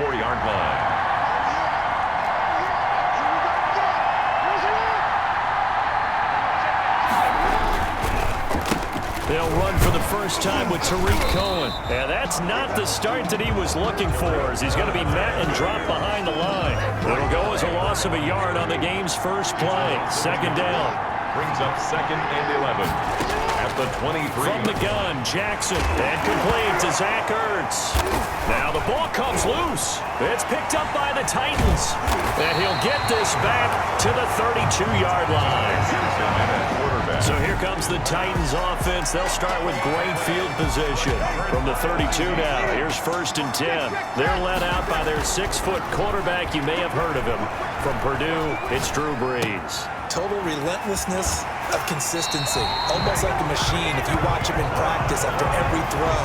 40-yard line. They'll run for the first time with Tariq Cohen. And that's not the start that he was looking for, as he's going to be met and dropped behind the line. It'll go as a loss of a yard on the game's first play. Second down. Brings up 2nd and 11 at the 23. From the gun, Jackson. And complete to Zach Ertz. Now the ball comes loose. It's picked up by the Titans. And he'll get this back to the 32-yard line. So here comes the Titans offense. They'll start with great field position. From the 32 now, here's 1st and 10. They're led out by their 6-foot quarterback. You may have heard of him. From Purdue, it's Drew Brees. Total relentlessness of consistency. Almost like a machine. If you watch him in practice after every throw,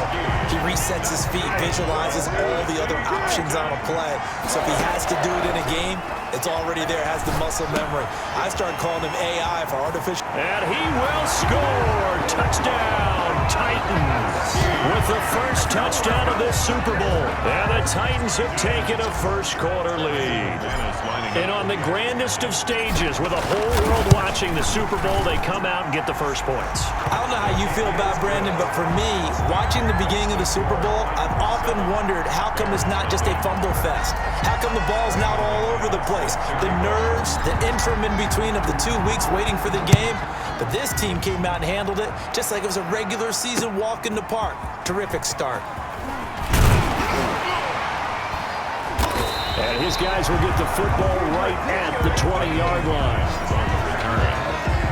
he resets his feet, visualizes all the other options on a play. So if he has to do it in a game, it's already there, has the muscle memory. I started calling him AI for artificial. And he will score. Touchdown, Titans. With the first touchdown of this Super Bowl. And the Titans have taken a first-quarter lead. And on the grandest of stages, with a whole world watching the Super Bowl, they come out and get the first points. I don't know how you feel about Brandon, but for me, watching the beginning of the Super Bowl, I've often wondered how come it's not just a fumble fest? How come the ball's not all over the place? The nerves, the interim in between of the 2 weeks waiting for the game. But this team came out and handled it just like it was a regular season walk in the park. Terrific start. And his guys will get the football right at the 20-yard line.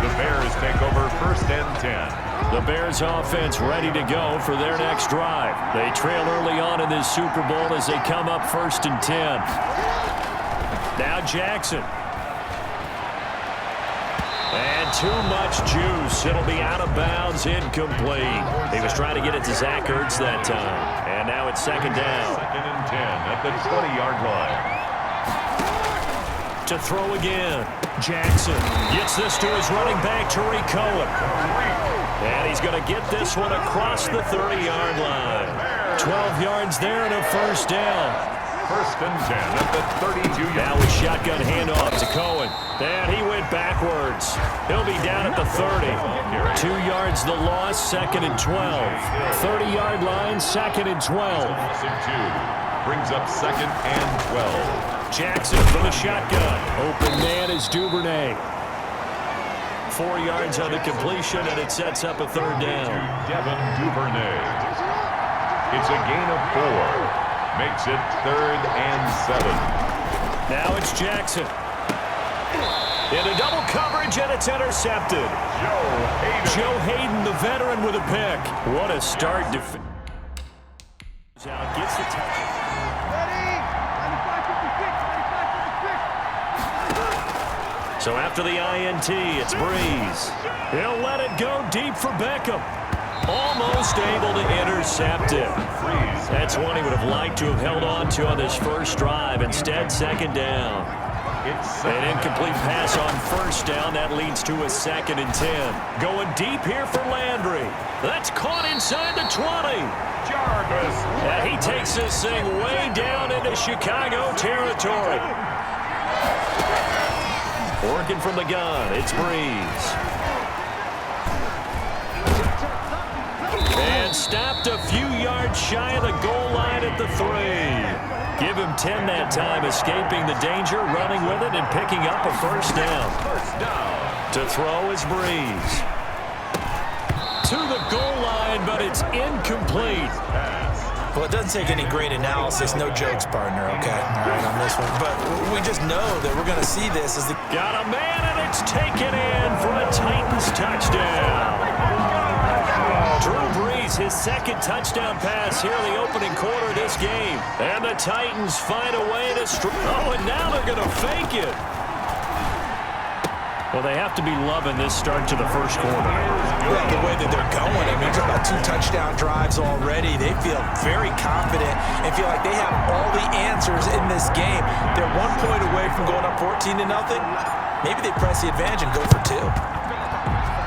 The Bears take over 1st and 10. The Bears offense ready to go for their next drive. They trail early on in this Super Bowl as they come up 1st and 10. Now Jackson. And too much juice. It'll be out of bounds, incomplete. He was trying to get it to Zach Ertz that time. And now it's 2nd down. 2nd and 10 at the 20-yard line. To throw again. Jackson gets this to his running back, Tariq Cohen. And he's going to get this one across the 30-yard line. 12 yards there and a first down. 1st and 10 at the 32-yard line. Now with shotgun handoff to Cohen. And he went backwards. He'll be down at the 30. 2 yards the loss, 2nd and 12. 30-yard line, 2nd and 12. Brings up 2nd and 12. Jackson from the shotgun. Open man is Duvernay. 4 yards on the completion, and it sets up a 3rd down. Devin Duvernay. It's a gain of 4. Makes it 3rd and 7. Now it's Jackson. Into double coverage, and it's intercepted. Joe Hayden, the veteran, with a pick. What a start. Gets the touch. So after the INT, it's Brees. He'll let it go deep for Beckham. Almost able to intercept it. That's one he would have liked to have held on to on this first drive. Instead, 2nd down. An incomplete pass on 1st down. That leads to a 2nd and 10. Going deep here for Landry. That's caught inside the 20. Jarvis. And he takes this thing way down into Chicago territory. Working from the gun, it's Brees. And stopped a few yards shy of the goal line at the 3. Give him 10 that time, escaping the danger, running with it, and picking up a first down. To throw is Brees. To the goal line, but it's incomplete. Well, it doesn't take any great analysis. No jokes, partner, okay? All right, on this one. But we just know that we're going to see this as the... Got a man, and it's taken in for a Titans touchdown. Drew Brees, his 2nd touchdown pass here in the opening quarter of this game. And the Titans find a way to... Oh, and now they're going to fake it. Well, they have to be loving this start to the first quarter. Well, the way that they're going, I mean, it's about 2 touchdown drives already. They feel very confident and feel like they have all the answers in this game. They're 1 point away from going up 14-0. Maybe they press the advantage and go for 2.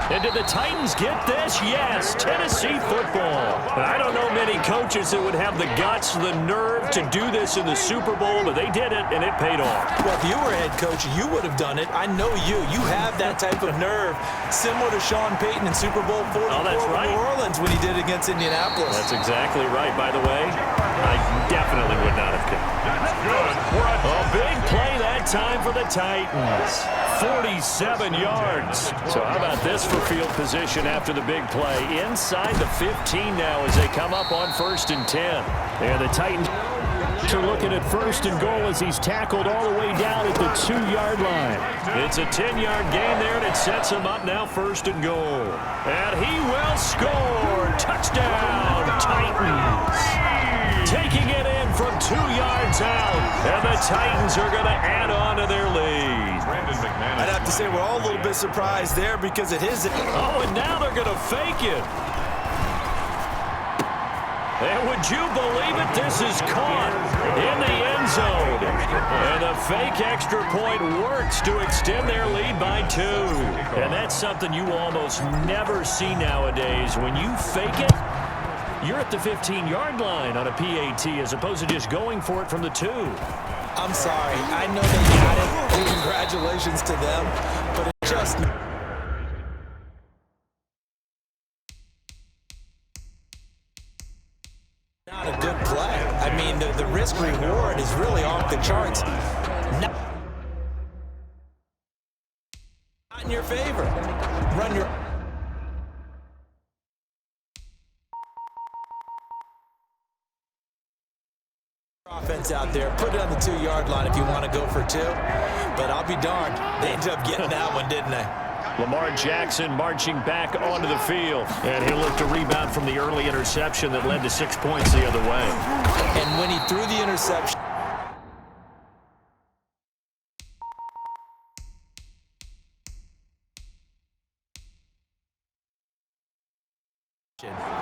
And did the Titans get this? Yes, Tennessee football. And I don't know many coaches that would have the guts, the nerve to do this in the Super Bowl, but they did it, and it paid off. Well, if you were head coach, you would have done it. I know you. You have that type of nerve, similar to Sean Payton in Super Bowl 44 that's right. New Orleans when he did it against Indianapolis. That's exactly right, by the way. I definitely would not have kicked. That's good for A big play that time for the Titans. 47 yards. So how about this for field position after the big play? Inside the 15 now as they come up on 1st and 10. And the Titans are looking at 1st and goal as he's tackled all the way down at the 2-yard line. It's a 10-yard gain there, and it sets him up now 1st and goal. And he will score. Touchdown, Titans. Taking it in from 2 yards out. And the Titans are going to add on to their lead. Brandon McManus. I'd have to say we're all a little bit surprised there because it is. Oh, and now they're going to fake it. And would you believe it? This is caught in the end zone. And the fake extra point works to extend their lead by 2. And that's something you almost never see nowadays. When you fake it, you're at the 15-yard line on a PAT as opposed to just going for it from the 2. I'm sorry. I know they got it. And congratulations to them. But it just... not a good play. I mean, the risk reward is really off the charts. Not in your favor. Run your... offense out there. Put it on the 2-yard line if you want to go for 2. But I'll be darned. They ended up getting that one, didn't they? Lamar Jackson marching back onto the field. And he'll look to rebound from the early interception that led to 6 points the other way. And when he threw the interception,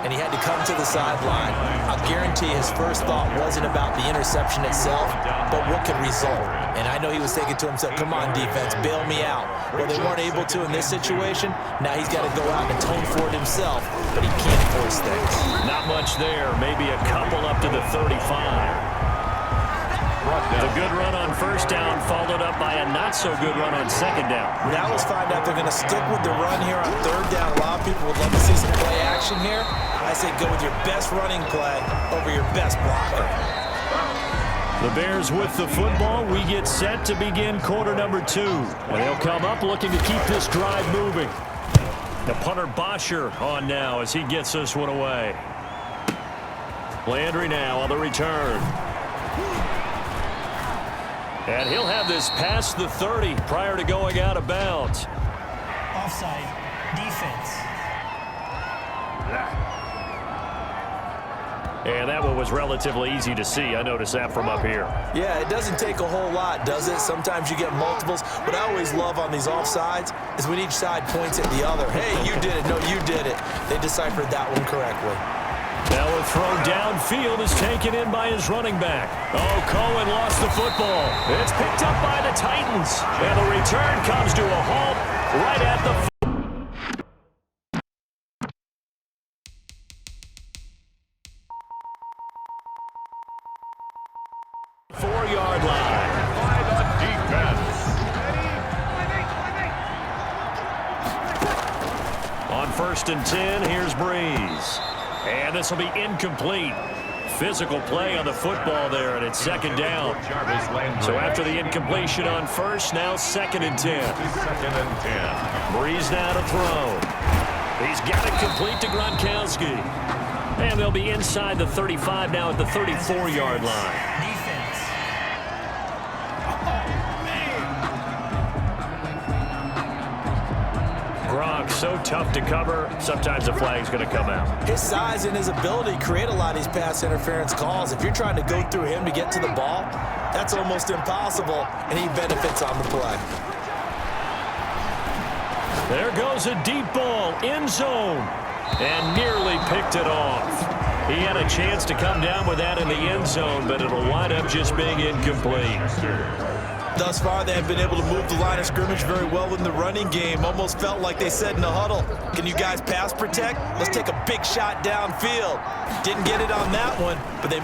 and he had to come to the sideline, I'll guarantee his first thought wasn't about the interception itself, but what could result. And I know he was thinking to himself, come on, defense, bail me out. Well, they weren't able to in this situation. Now he's got to go out and atone for it himself, but he can't force things. Not much there. Maybe a couple up to the 35. The good run on 1st down followed up by a not-so-good run on 2nd down. Now let's find out they're going to stick with the run here on 3rd down. A lot of people would love to see some play action here. I say go with your best running play over your best blocker. The Bears with the football. We get set to begin quarter number 2. And they'll come up looking to keep this drive moving. The punter Bosher on now as he gets this one away. Landry now on the return. And he'll have this past the 30 prior to going out of bounds. Offside, defense. And that one was relatively easy to see. I noticed that from up here. Yeah, it doesn't take a whole lot, does it? Sometimes you get multiples. What I always love on these offsides is when each side points at the other. Hey, you did it. No, you did it. They deciphered that one correctly. Now a throw downfield is taken in by his running back. Oh, Cohen lost the football. It's picked up by the Titans. And the return comes to a halt right at the 4-yard line. By the defense. On 1st and 10, here's Breeze. And this will be incomplete. Physical play on the football there, and it's 2nd down. So after the incompletion on 1st, now 2nd and 10. 2nd and 10. Breeze now to throw. He's got it complete to Gronkowski. And they'll be inside the 35 now at the 34-yard line. Defense. Gronk, so tough to cover, sometimes the flag's going to come out. His size and his ability create a lot of these pass interference calls. If you're trying to go through him to get to the ball, that's almost impossible, and he benefits on the play. There goes a deep ball, end zone, and nearly picked it off. He had a chance to come down with that in the end zone, but it'll wind up just being incomplete. Thus far, they have been able to move the line of scrimmage very well in the running game. Almost felt like they said in the huddle, can you guys pass protect? Let's take a big shot downfield. Didn't get it on that one, but they